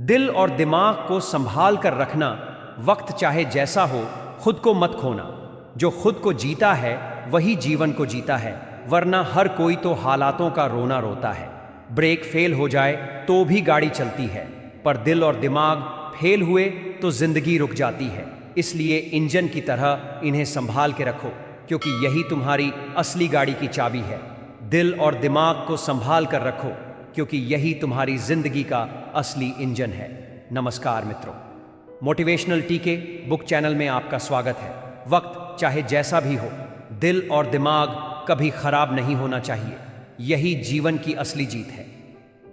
दिल और दिमाग को संभाल कर रखना। वक्त चाहे जैसा हो, खुद को मत खोना। जो खुद को जीता है वही जीवन को जीता है, वरना हर कोई तो हालातों का रोना रोता है। ब्रेक फेल हो जाए तो भी गाड़ी चलती है, पर दिल और दिमाग फेल हुए तो जिंदगी रुक जाती है। इसलिए इंजन की तरह इन्हें संभाल के रखो, क्योंकि यही तुम्हारी असली गाड़ी की चाबी है। दिल और दिमाग को संभाल कर रखो, क्योंकि यही तुम्हारी जिंदगी का असली इंजन है। नमस्कार मित्रों, मोटिवेशनल टीके बुक चैनल में आपका स्वागत है। वक्त चाहे जैसा भी हो, दिल और दिमाग कभी खराब नहीं होना चाहिए। यही जीवन की असली जीत है।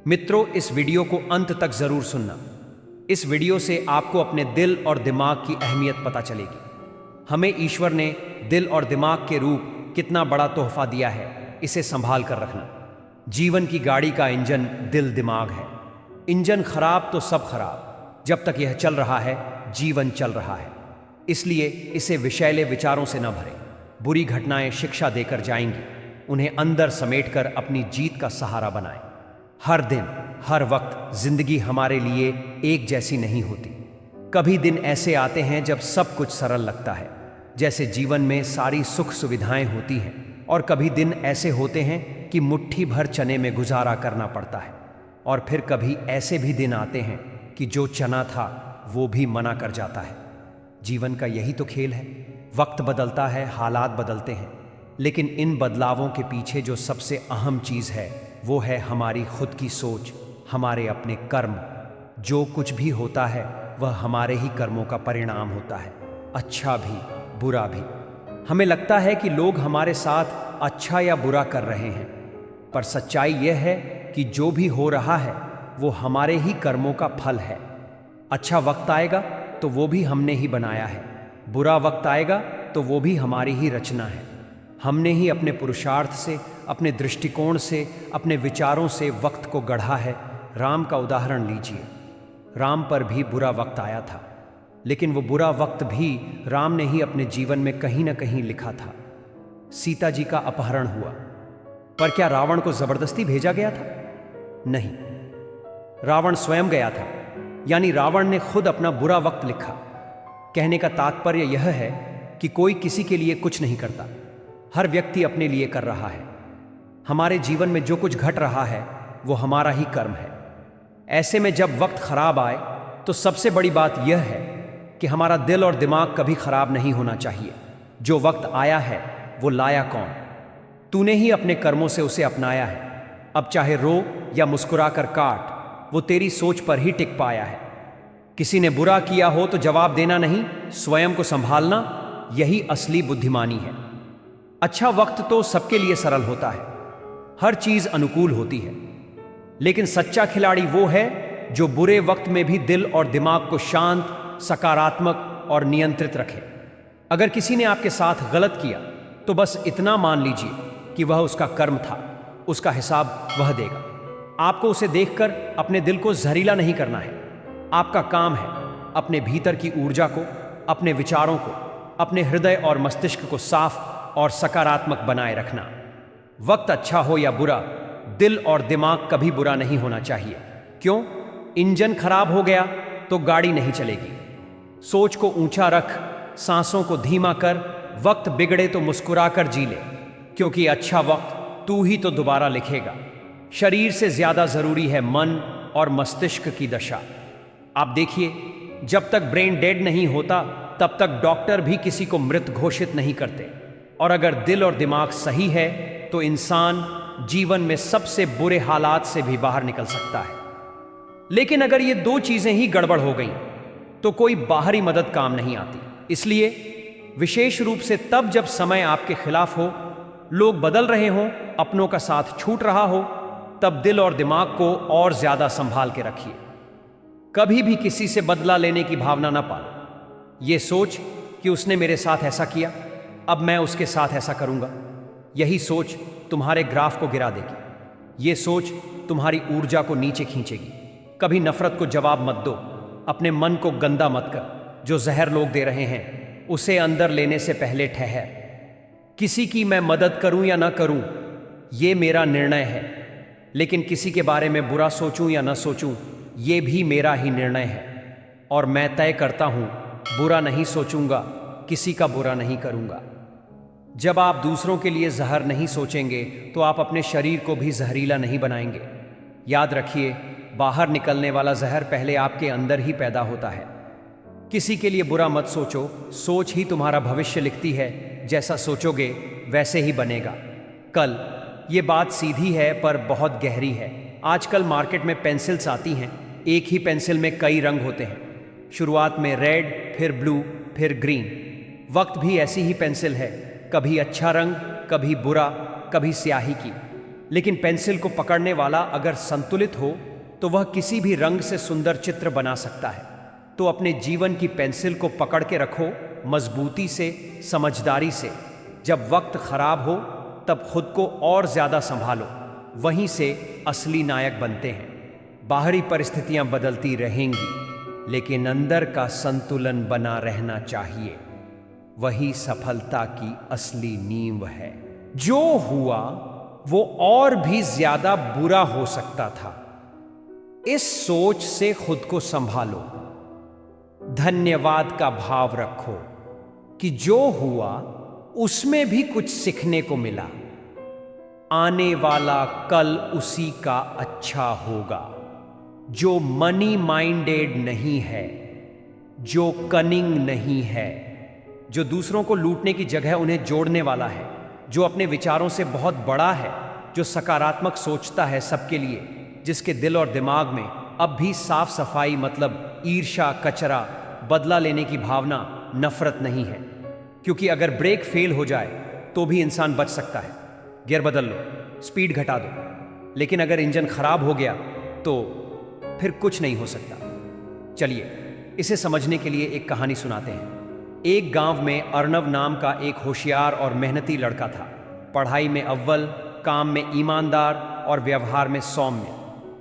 मित्रों, इस वीडियो को अंत तक जरूर सुनना। इस वीडियो से आपको अपने दिल और दिमाग की अहमियत पता चलेगी। हमें ईश्वर ने दिल और दिमाग के रूप कितना बड़ा तोहफा दिया है, इसे संभाल कर रखना। जीवन की गाड़ी का इंजन दिल दिमाग है। इंजन खराब तो सब खराब। जब तक यह चल रहा है, जीवन चल रहा है। इसलिए इसे विषैले विचारों से न भरें। बुरी घटनाएं शिक्षा देकर जाएंगी, उन्हें अंदर समेटकर अपनी जीत का सहारा बनाएं। हर दिन हर वक्त जिंदगी हमारे लिए एक जैसी नहीं होती। कभी दिन ऐसे आते हैं जब सब कुछ सरल लगता है, जैसे जीवन में सारी सुख सुविधाएं होती हैं, और कभी दिन ऐसे होते हैं कि मुट्ठी भर चने में गुजारा करना पड़ता है। और फिर कभी ऐसे भी दिन आते हैं कि जो चना था वो भी मना कर जाता है। जीवन का यही तो खेल है। वक्त बदलता है, हालात बदलते हैं, लेकिन इन बदलावों के पीछे जो सबसे अहम चीज़ है वो है हमारी खुद की सोच, हमारे अपने कर्म। जो कुछ भी होता है वह हमारे ही कर्मों का परिणाम होता है, अच्छा भी बुरा भी। हमें लगता है कि लोग हमारे साथ अच्छा या बुरा कर रहे हैं, पर सच्चाई यह है कि जो भी हो रहा है वो हमारे ही कर्मों का फल है। अच्छा वक्त आएगा तो वो भी हमने ही बनाया है, बुरा वक्त आएगा तो वो भी हमारी ही रचना है। हमने ही अपने पुरुषार्थ से, अपने दृष्टिकोण से, अपने विचारों से वक्त को गढ़ा है। राम का उदाहरण लीजिए। राम पर भी बुरा वक्त आया था, लेकिन वो बुरा वक्त भी राम ने ही अपने जीवन में कहीं ना कहीं लिखा था। सीता जी का अपहरण हुआ, पर क्या रावण को जबरदस्ती भेजा गया था? नहीं, रावण स्वयं गया था। यानी रावण ने खुद अपना बुरा वक्त लिखा। कहने का तात्पर्य यह है कि कोई किसी के लिए कुछ नहीं करता, हर व्यक्ति अपने लिए कर रहा है। हमारे जीवन में जो कुछ घट रहा है वो हमारा ही कर्म है। ऐसे में जब वक्त खराब आए तो सबसे बड़ी बात यह है कि हमारा दिल और दिमाग कभी खराब नहीं होना चाहिए। जो वक्त आया है वो लाया कौन? तूने ही अपने कर्मों से उसे अपनाया है। अब चाहे रो या मुस्कुरा कर काट, वो तेरी सोच पर ही टिक पाया है। किसी ने बुरा किया हो तो जवाब देना नहीं, स्वयं को संभालना, यही असली बुद्धिमानी है। अच्छा वक्त तो सबके लिए सरल होता है, हर चीज अनुकूल होती है, लेकिन सच्चा खिलाड़ी वो है जो बुरे वक्त में भी दिल और दिमाग को शांत, सकारात्मक और नियंत्रित रखे। अगर किसी ने आपके साथ गलत किया तो बस इतना मान लीजिए कि वह उसका कर्म था, उसका हिसाब वह देगा। आपको उसे देखकर अपने दिल को जहरीला नहीं करना है। आपका काम है अपने भीतर की ऊर्जा को, अपने विचारों को, अपने हृदय और मस्तिष्क को साफ और सकारात्मक बनाए रखना। वक्त अच्छा हो या बुरा, दिल और दिमाग कभी बुरा नहीं होना चाहिए। क्यों? इंजन खराब हो गया तो गाड़ी नहीं चलेगी। सोच को ऊंचा रख, सांसों को धीमा कर, वक्त बिगड़े तो मुस्कुरा कर जी ले, क्योंकि अच्छा वक्त तू ही तो दोबारा लिखेगा। शरीर से ज्यादा जरूरी है मन और मस्तिष्क की दशा। आप देखिए, जब तक ब्रेन डेड नहीं होता तब तक डॉक्टर भी किसी को मृत घोषित नहीं करते। और अगर दिल और दिमाग सही है तो इंसान जीवन में सबसे बुरे हालात से भी बाहर निकल सकता है। लेकिन अगर ये दो चीजें ही गड़बड़ हो गई तो कोई बाहरी मदद काम नहीं आती। इसलिए विशेष रूप से तब जब समय आपके खिलाफ हो, लोग बदल रहे हों, अपनों का साथ छूट रहा हो, तब दिल और दिमाग को और ज्यादा संभाल के रखिए। कभी भी किसी से बदला लेने की भावना ना पालो। ये सोच कि उसने मेरे साथ ऐसा किया, अब मैं उसके साथ ऐसा करूंगा, यही सोच तुम्हारे ग्राफ को गिरा देगी। ये सोच तुम्हारी ऊर्जा को नीचे खींचेगी। कभी नफरत को जवाब मत दो, अपने मन को गंदा मत कर। जो जहर लोग दे रहे हैं उसे अंदर लेने से पहले ठहर। किसी की मैं मदद करूं या ना करूं, ये मेरा निर्णय है, लेकिन किसी के बारे में बुरा सोचूं या ना सोचूं, ये भी मेरा ही निर्णय है और मैं तय करता हूं, बुरा नहीं सोचूंगा, किसी का बुरा नहीं करूंगा। जब आप दूसरों के लिए जहर नहीं सोचेंगे तो आप अपने शरीर को भी जहरीला नहीं बनाएंगे। याद रखिए, बाहर निकलने वाला जहर पहले आपके अंदर ही पैदा होता है। किसी के लिए बुरा मत सोचो, सोच ही तुम्हारा भविष्य लिखती है। जैसा सोचोगे वैसे ही बनेगा। कल, ये बात सीधी है पर बहुत गहरी है। आजकल मार्केट में पेंसिल्स आती हैं। एक ही पेंसिल में कई रंग होते हैं। शुरुआत में रेड, फिर ब्लू, फिर ग्रीन। वक्त भी ऐसी ही पेंसिल है, कभी अच्छा रंग, कभी बुरा, कभी स्याही की। लेकिन पेंसिल को पकड़ने वाला अगर संतुलित हो तो वह किसी भी रंग से सुंदर चित्र बना सकता है। तो अपने जीवन की पेंसिल को पकड़ के रखो, मजबूती से, समझदारी से। जब वक्त खराब हो तब खुद को और ज्यादा संभालो, वहीं से असली नायक बनते हैं। बाहरी परिस्थितियां बदलती रहेंगी लेकिन अंदर का संतुलन बना रहना चाहिए। वही सफलता की असली नींव है। जो हुआ वो और भी ज्यादा बुरा हो सकता था। इस सोच से खुद को संभालो। धन्यवाद का भाव रखो कि जो हुआ उसमें भी कुछ सीखने को मिला। आने वाला कल उसी का अच्छा होगा जो मनी माइंडेड नहीं है, जो कनिंग नहीं है, जो दूसरों को लूटने की जगह उन्हें जोड़ने वाला है, जो अपने विचारों से बहुत बड़ा है, जो सकारात्मक सोचता है सबके लिए, जिसके दिल और दिमाग में अब भी साफ सफाई मतलब ईर्ष्या, कचरा, बदला लेने की भावना, नफरत नहीं है। क्योंकि अगर ब्रेक फेल हो जाए तो भी इंसान बच सकता है। गियर बदल लो, स्पीड घटा दो, लेकिन अगर इंजन खराब हो गया तो फिर कुछ नहीं हो सकता। चलिए इसे समझने के लिए एक कहानी सुनाते हैं। एक गांव में अर्नव नाम का एक होशियार और मेहनती लड़का था। पढ़ाई में अव्वल, काम में ईमानदार और व्यवहार में सौम्य।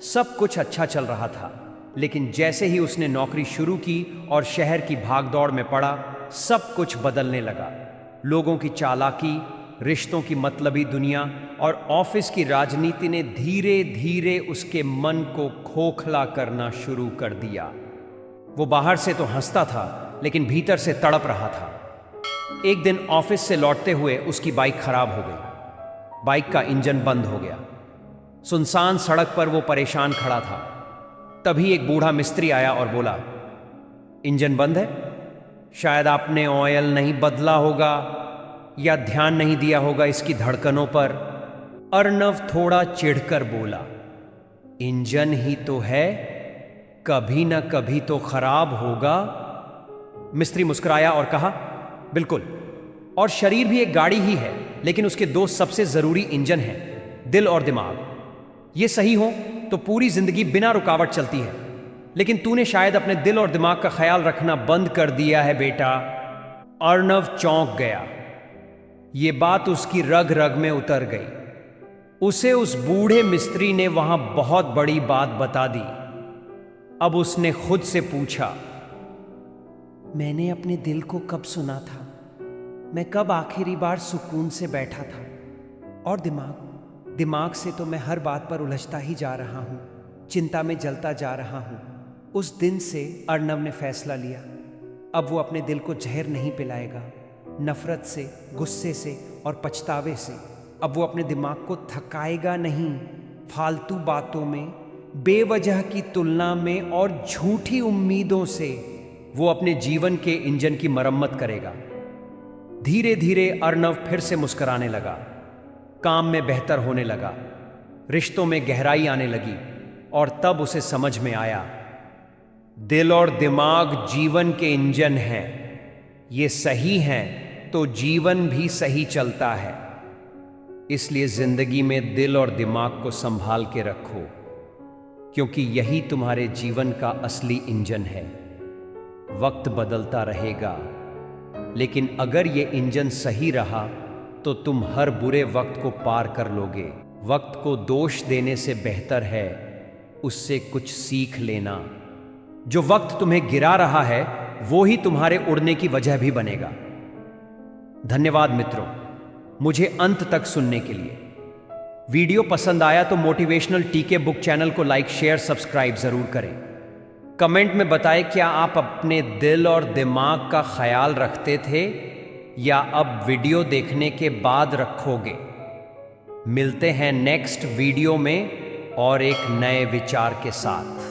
सब कुछ अच्छा चल रहा था, लेकिन जैसे ही उसने नौकरी शुरू की और शहर की भागदौड़ में पड़ा, सब कुछ बदलने लगा। लोगों की चालाकी, रिश्तों की मतलबी दुनिया और ऑफिस की राजनीति ने धीरे धीरे उसके मन को खोखला करना शुरू कर दिया। वो बाहर से तो हंसता था लेकिन भीतर से तड़प रहा था। एक दिन ऑफिस से लौटते हुए उसकी बाइक खराब हो गई। बाइक का इंजन बंद हो गया। सुनसान सड़क पर वो परेशान खड़ा था। तभी एक बूढ़ा मिस्त्री आया और बोला, इंजन बंद है, शायद आपने ऑयल नहीं बदला होगा या ध्यान नहीं दिया होगा इसकी धड़कनों पर। अर्नव थोड़ा चिढ़कर बोला, इंजन ही तो है, कभी ना कभी तो खराब होगा। मिस्त्री मुस्कुराया और कहा, बिल्कुल, और शरीर भी एक गाड़ी ही है, लेकिन उसके दो सबसे जरूरी इंजन हैं, दिल और दिमाग। ये सही हो तो पूरी जिंदगी बिना रुकावट चलती है, लेकिन तूने शायद अपने दिल और दिमाग का ख्याल रखना बंद कर दिया है बेटा। अर्नव चौंक गया। ये बात उसकी रग रग में उतर गई। उसे उस बूढ़े मिस्त्री ने वहां बहुत बड़ी बात बता दी। अब उसने खुद से पूछा, मैंने अपने दिल को कब सुना था? मैं कब आखिरी बार सुकून से बैठा था? और दिमाग से तो मैं हर बात पर उलझता ही जा रहा हूं, चिंता में जलता जा रहा हूं। उस दिन से अर्नव ने फैसला लिया, अब वो अपने दिल को जहर नहीं पिलाएगा, नफरत से, गुस्से से और पछतावे से। अब वो अपने दिमाग को थकाएगा नहीं, फालतू बातों में, बेवजह की तुलना में और झूठी उम्मीदों से। वो अपने जीवन के इंजन की मरम्मत करेगा। धीरे धीरे अर्नव फिर से मुस्कुराने लगा। काम में बेहतर होने लगा, रिश्तों में गहराई आने लगी। और तब उसे समझ में आया, दिल और दिमाग जीवन के इंजन हैं। ये सही हैं तो जीवन भी सही चलता है। इसलिए जिंदगी में दिल और दिमाग को संभाल के रखो, क्योंकि यही तुम्हारे जीवन का असली इंजन है। वक्त बदलता रहेगा, लेकिन अगर ये इंजन सही रहा तो तुम हर बुरे वक्त को पार कर लोगे। वक्त को दोष देने से बेहतर है उससे कुछ सीख लेना। जो वक्त तुम्हें गिरा रहा है वो ही तुम्हारे उड़ने की वजह भी बनेगा। धन्यवाद मित्रों, मुझे अंत तक सुनने के लिए। वीडियो पसंद आया तो मोटिवेशनल टीके बुक चैनल को लाइक, शेयर, सब्सक्राइब जरूर करें। कमेंट में बताएं क्या आप अपने दिल और दिमाग का ख्याल रखते थे या अब वीडियो देखने के बाद रखोगे। मिलते हैं नेक्स्ट वीडियो में और एक नए विचार के साथ।